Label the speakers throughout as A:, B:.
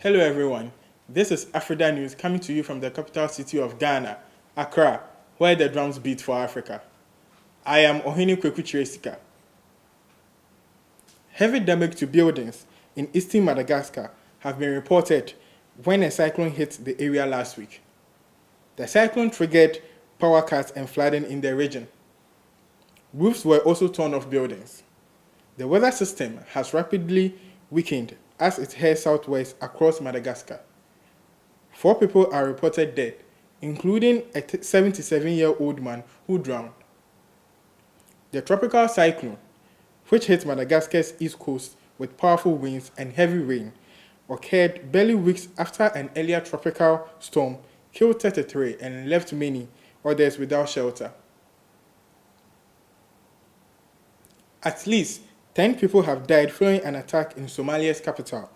A: Hello everyone, this is Afrida News coming to you from the capital city of Ghana, Accra, where the drums beat for Africa. I am Ohene Kyere. Heavy damage to buildings in eastern Madagascar have been reported when a cyclone hit the area last week. The cyclone triggered power cuts and flooding in the region. Roofs were also torn off buildings. The weather system has rapidly weakened as it heads southwest across Madagascar. 4 people are reported dead, including a 77-year-old man who drowned. The tropical cyclone, which hit Madagascar's east coast with powerful winds and heavy rain, occurred barely weeks after an earlier tropical storm killed 33 and left many others without shelter. At least 10 people have died following an attack in Somalia's capital,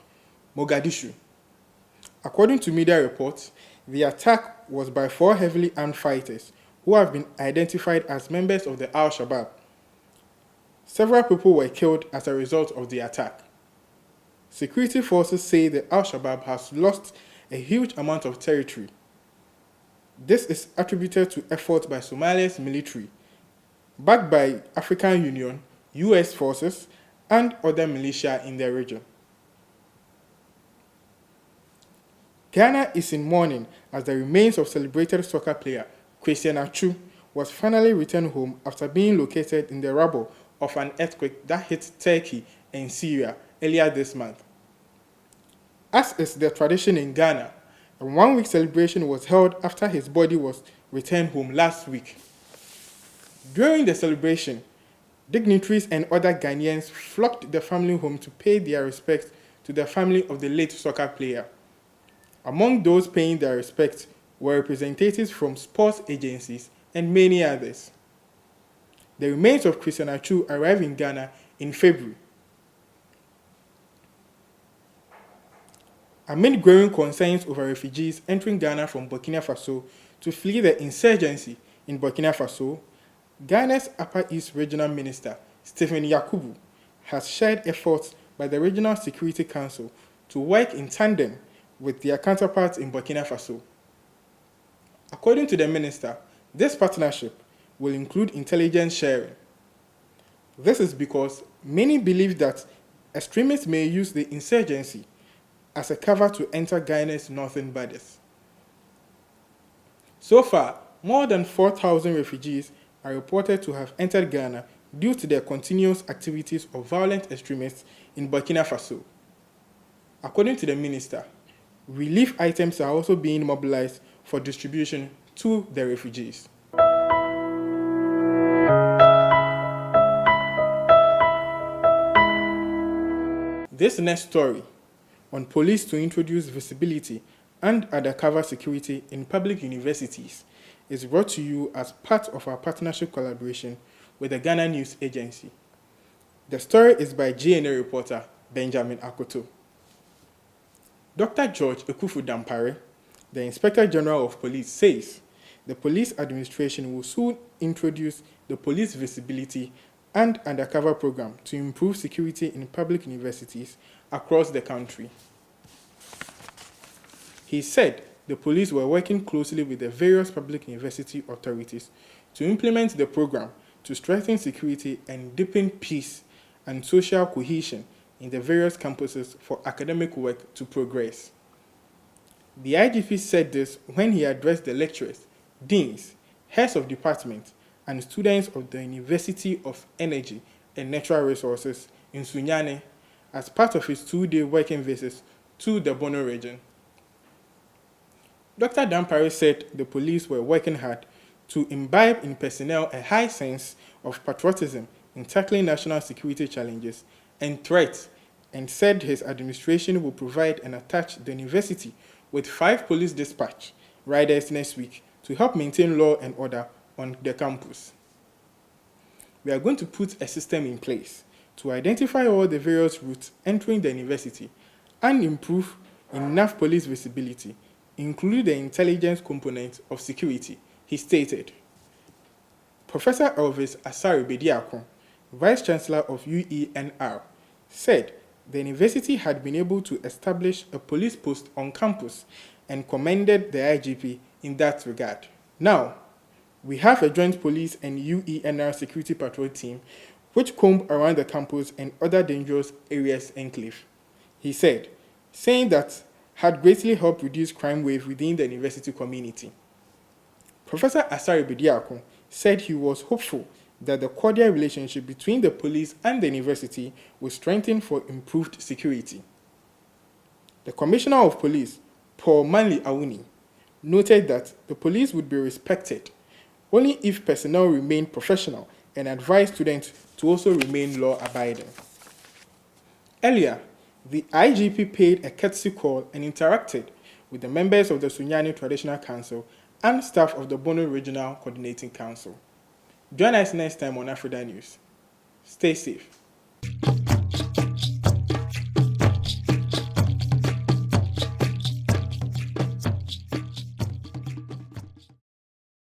A: Mogadishu. According to media reports, the attack was by 4 heavily armed fighters who have been identified as members of the Al-Shabaab. Several people were killed as a result of the attack. Security forces say the Al-Shabaab has lost a huge amount of territory. This is attributed to efforts by Somalia's military, backed by African Union, US forces, and other militia in the region. Ghana is in mourning as the remains of celebrated soccer player Christian Atsu was finally returned home after being located in the rubble of an earthquake that hit Turkey and Syria earlier this month. As is the tradition in Ghana, a 1-week celebration was held after his body was returned home last week. During the celebration, dignitaries and other Ghanaians flocked the family home to pay their respects to the family of the late soccer player. Among those paying their respects were representatives from sports agencies and many others. The remains of Christian Atsu arrived in Ghana in February. Amid growing concerns over refugees entering Ghana from Burkina Faso to flee the insurgency in Burkina Faso, Ghana's Upper East Regional Minister, Stephen Yakubu, has shared efforts by the Regional Security Council to work in tandem with their counterparts in Burkina Faso. According to the minister, this partnership will include intelligence sharing. This is because many believe that extremists may use the insurgency as a cover to enter Ghana's northern borders. So far, more than 4,000 refugees are reported to have entered Ghana due to the continuous activities of violent extremists in Burkina Faso. According to the minister, relief items are also being mobilized for distribution to the refugees. This next story on police to introduce visibility and undercover security in public universities is brought to you as part of our partnership collaboration with the Ghana News Agency. The story is by GNA reporter Benjamin Akoto. Dr. George Ekufu-Dampare, the Inspector General of Police, says the police administration will soon introduce the police visibility and undercover program to improve security in public universities across the country. He said the police were working closely with the various public university authorities to implement the program to strengthen security and deepen peace and social cohesion in the various campuses for academic work to progress. The IGP said this when he addressed the lecturers, deans, heads of departments, and students of the University of Energy and Natural Resources in Sunyani as part of his 2-day working visit to the Bono region. Dr. Dampare said the police were working hard to imbibe in personnel a high sense of patriotism in tackling national security challenges and threats, and said his administration will provide and attach the university with 5 police dispatch riders next week to help maintain law and order on the campus. We are going to put a system in place to identify all the various routes entering the university and improve enough police visibility, including the intelligence component of security, he stated. Professor Elvis Asari Bediako, Vice Chancellor of UENR, said the university had been able to establish a police post on campus and commended the IGP in that regard. Now, we have a joint police and UENR security patrol team which comb around the campus and other dangerous areas enclave, he said, saying that had greatly helped reduce crime wave within the university community. Professor Asare Bediako said he was hopeful that the cordial relationship between the police and the university will strengthen for improved security. The Commissioner of Police, Paul Manley Awuni, noted that the police would be respected only if personnel remain professional and advised students to also remain law-abiding. Earlier, the IGP paid a courtesy call and interacted with the members of the Sunyani Traditional Council and staff of the Bono Regional Coordinating Council. Join us next time on Afrida News. Stay safe.